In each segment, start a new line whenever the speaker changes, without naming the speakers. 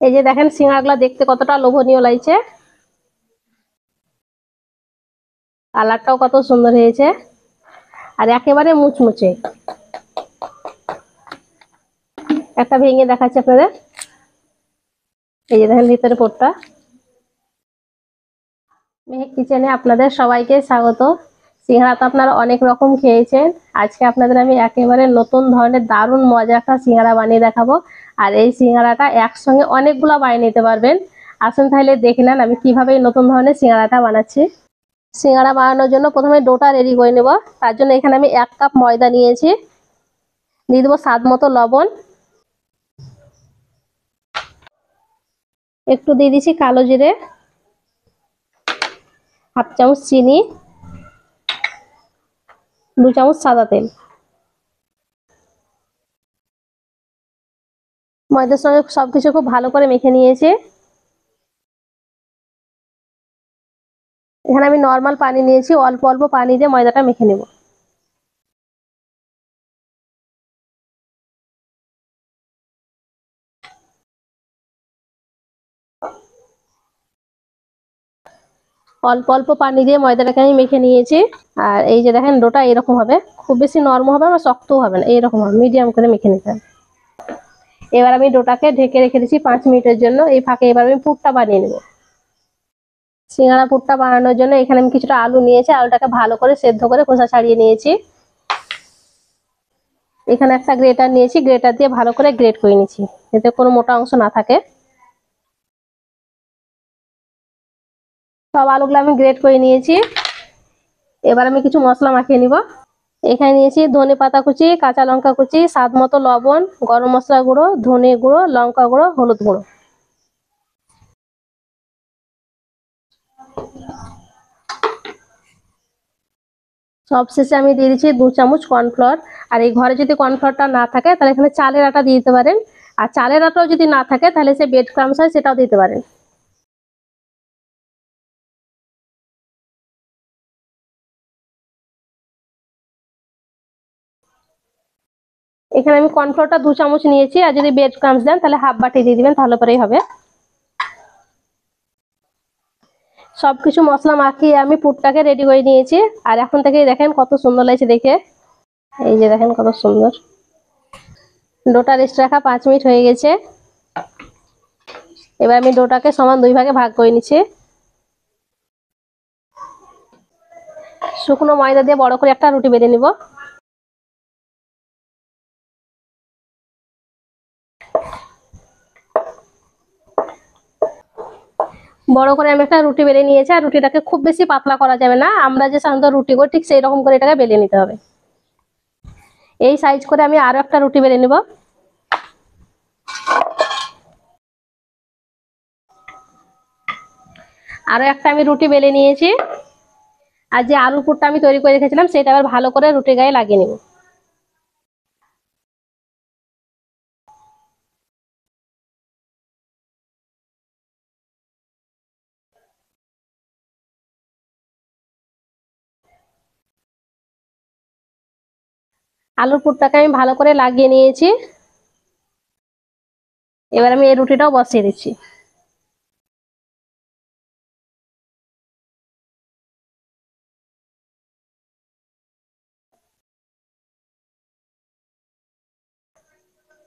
এই যে দেখেন সিঙ্গারাগুলো দেখতে কতটা লোভনীয় লাগছে, কালারটাও কত সুন্দর হয়েছে আর একেবারে মুচমুচে। একটা ভেঙে দেখাচ্ছি আপনাদের। এই যে দেখেন ভিতরে পোটটা। মেহেক কিচেনে আপনাদের সবাইকে স্বাগত। সিঙ্গারা তো আপনারা অনেক রকম খেয়েছেন, আজকে আপনাদের আমি একেবারে নতুন ধরনের দারুণ মজা একটা সিঙ্গারা বানিয়ে দেখাবো। আর এই সিঙ্গারাটা একসঙ্গে অনেকগুলো বানিয়ে নিতে পারবেন। আসুন তাহলে দেখে নেন আমি কিভাবে এই নতুন ধরনের সিঙ্গারাটা বানাচ্ছি। সিঙ্গারা বানানোর জন্য প্রথমে ডোটা রেডি করে নেব। তার জন্য এখানে আমি 1 কাপ ময়দা নিয়েছি, দিয়ে দেবো স্বাদ মতো লবণ, একটু দিয়ে দিচ্ছি কালো জিরে, হাফ চামচ চিনি, 2 চামচ সাদা তেল। ময়দার সঙ্গে সবকিছু খুব ভালো করে মেখে নিয়েছি। এখানে আমি নর্মাল পানি নিয়েছি, অল্প অল্প পানি দিয়ে ময়দাটা মেখে নেব। অল্প অল্প পানি দিয়ে ময়দাটাকে আমি মেখে নিয়েছি। আর এই যে দেখেন ডোটা এরকম হবে, খুব বেশি নরম হবে বা শক্তও হবে না, এইরকম হবে, মিডিয়াম করে মেখে নিতে হবে। এবার আমি ডোটাকে ঢেকে রেখে দিচ্ছি 5 মিনিটের জন্য। এই ফাঁকে এবার আমি পুরটা বানিয়ে নেব। সিঙ্গারা পুরটা বানানোর জন্য এখানে আমি কিছুটা আলু নিয়েছি, আলুটাকে ভালো করে সেদ্ধ করে খোসা ছাড়িয়ে নিয়েছি। এখানে একটা গ্রেটার নিয়েছি, গ্রেটার দিয়ে ভালো করে গ্রেট করে নিয়েছি যাতে কোনো মোটা অংশ না থাকে। সব আলুগুলো আমি গ্রেট করে নিয়েছি। এবার আমি কিছু মশলা মাখিয়ে নিব। এখানে নিয়েছি ধনে পাতা কুচি, কাঁচা লঙ্কা কুচি, স্বাদ মতো লবণ, গরম মশলা গুঁড়ো, ধনে গুঁড়ো, লঙ্কা গুঁড়ো, হলুদ গুঁড়ো। সবশেষে আমি দিয়ে দিচ্ছি 2 চামচ কর্নফ্লাওয়ার। আর এই ঘরে যদি কর্নফ্লাওয়ারটা না থাকে তাহলে এখানে চালের আটা দিয়ে দিতে পারেন। আর চালের আটাও যদি না থাকে তাহলে সে ব্রেড ক্রাম্বস হয় সেটাও দিতে পারেন। এখানে আমি কর্নফ্লাওয়ারটা 2 চামচ নিয়েছি, আর যদি ব্রেড ক্রাম্বস দেন তাহলে হাফ বাটি দিয়ে দিবেন, তাহলে পরেই হবে। সবকিছু মশলা মাখিয়ে আমি পুরটাকে রেডি করে নিয়েছি। আর এখন থেকেই দেখেন কত সুন্দর লাগছে দেখে। এই যে দেখেন কত সুন্দর। ডোটা রেস্ট রাখা 5 মিনিট হয়ে গেছে। এবার আমি ডোটাকে সমান 2 ভাগে ভাগ করে নিচ্ছি। শুকনো ময়দা দিয়ে বড় করে একটা রুটি বেলে নিব। বড় করে আমি একটা রুটি বেলে নিয়েছি। আর রুটিটাকে খুব বেশি পাতলা করা যাবে না, আমরা যে সাধারণত রুটি করি ঠিক সেই রকম করে এটাকে বেলে নিতে হবে। এই সাইজ করে আমি আরো একটা রুটি বেলে নিব। আরো একটা আমি রুটি বেলে নিয়েছি। আর যে আলুর পুরটা আমি তৈরি করে রেখেছিলাম সেটা আবার ভালো করে রুটির গায়ে লাগিয়ে নিব। আলুর পুরটাকে আমি ভালো করে লাগিয়ে নিয়েছি। এবার আমি এই রুটিটাও বসিয়ে দিচ্ছি।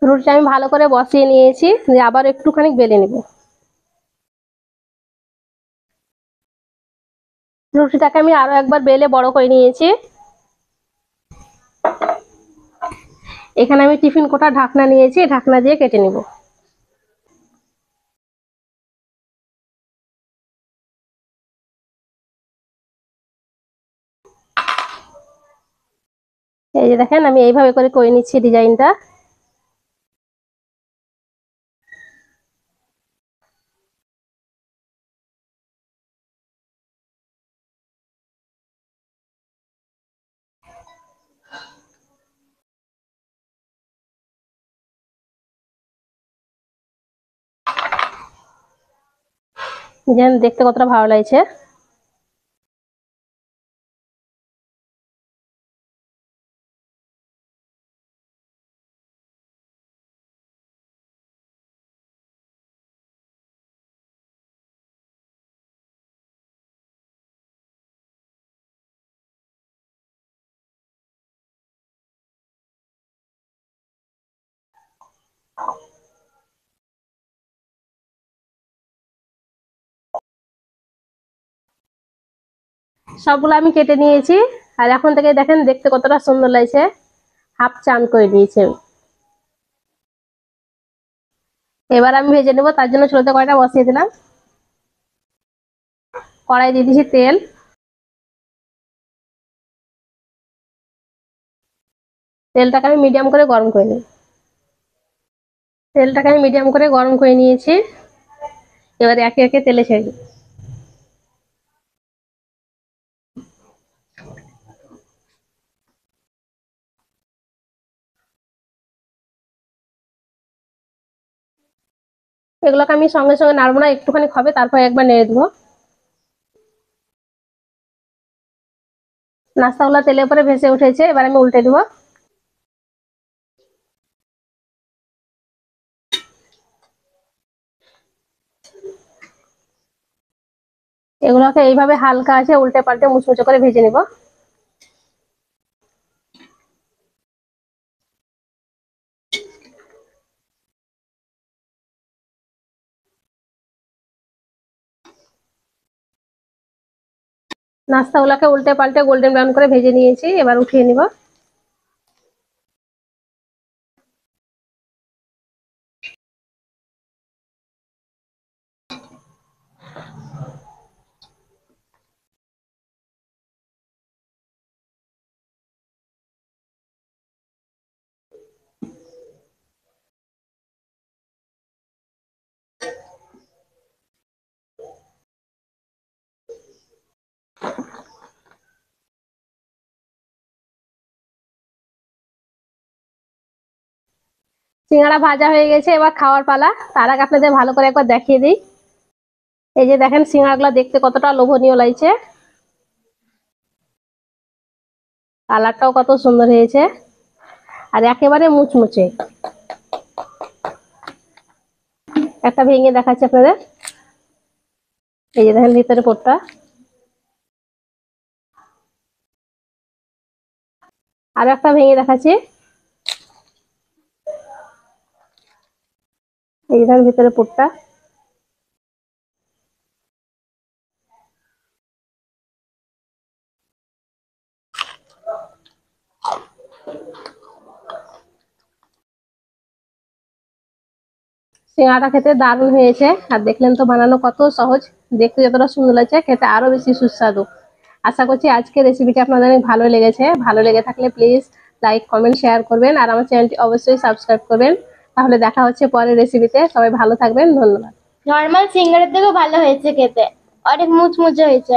রুটিটা আমি ভালো করে বসিয়ে নিয়েছি, দিয়ে আবার একটুখানি বেলে নিব। রুটিটাকে আমি আরো একবার বেলে বড় করে নিয়েছি। এখানে আমি টিফিন কোটা ঢাকনা নিয়েছি, ঢাকনা দিয়ে কেটে নিব। এই যে দেখেন আমি এইভাবে করে নিচ্ছি ডিজাইনটা। যেন দেখতে কতটা ভালো লাগছে। সবগুলো আমি কেটে নিয়েছি, আর এখন থেকে দেখেন দেখতে কতটা সুন্দর লাগছে। হাফ চান করে নিয়েছি। এবার আমি ভেজে নেবো, তার জন্য ছোটতে কড়াইটা বসিয়ে দিলাম। কড়াই দিয়ে দিয়েছি তেল। তেলটাকে আমি মিডিয়াম করে গরম করে নিই। তেলটাকে আমি মিডিয়াম করে গরম করে নিয়েছি। এবার একে একে তেলে ছেড়ে দিই। এগুলোকে আমি সঙ্গে সঙ্গে নাড়বো না, একটুখানি হবে তারপর একবার নেড়ে দেবো। নাস্তাগুলো তেলের উপরে ভেসে উঠেছে, এবার আমি উল্টে দেবো। এগুলোকে এইভাবে হালকা আছে উল্টে পাল্টে মুচমুচে করে ভেজে নিব। নাস্তাগুলোকে উল্টে পাল্টে গোল্ডেন ব্রাউন করে ভেজে নিয়েছি, এবার উঠিয়ে নিব। সিঙ্গাড়া ভাজা হয়ে গেছে, এবার খাওয়ার পালা। তার আগে আপনাদের ভালো করে একবার দেখিয়ে দিই। এই যে দেখেন সিঙ্গাড়াগুলো দেখতে কতটা লোভনীয় লাগছে, কালারটাও কত সুন্দর হয়েছে, আর একেবারে মুচমুচে। একটা ভেঙে দেখাচ্ছি আপনাদের। এই যে দেখেন ভিতরে পোটটা। আর একটা ভেঙে দেখাচ্ছি। এই যে দেখেন ভিতরে পোটটা। সিঙ্গাড়াটা খেতে দারুণ হয়েছে, আর দেখলেন তো বানানো কত সহজ, দেখতে যতটা সুন্দর লাগছে খেতে আরো বেশি সুস্বাদু। আশা করছি আজকের রেসিপিটা আপনাদের অনেক ভালো লেগেছে। ভালো লেগে থাকলে প্লিজ লাইক কমেন্ট শেয়ার করবেন, আর আমার চ্যানেলটি অবশ্যই সাবস্ক্রাইব করবেন। তাহলে দেখা হচ্ছে পরের রেসিপিতে। সবাই ভালো থাকবেন, ধন্যবাদ।
নর্মাল সিঙ্গারের থেকেও ভালো হয়েছে খেতে, অনেক মুচমুচে হয়েছে।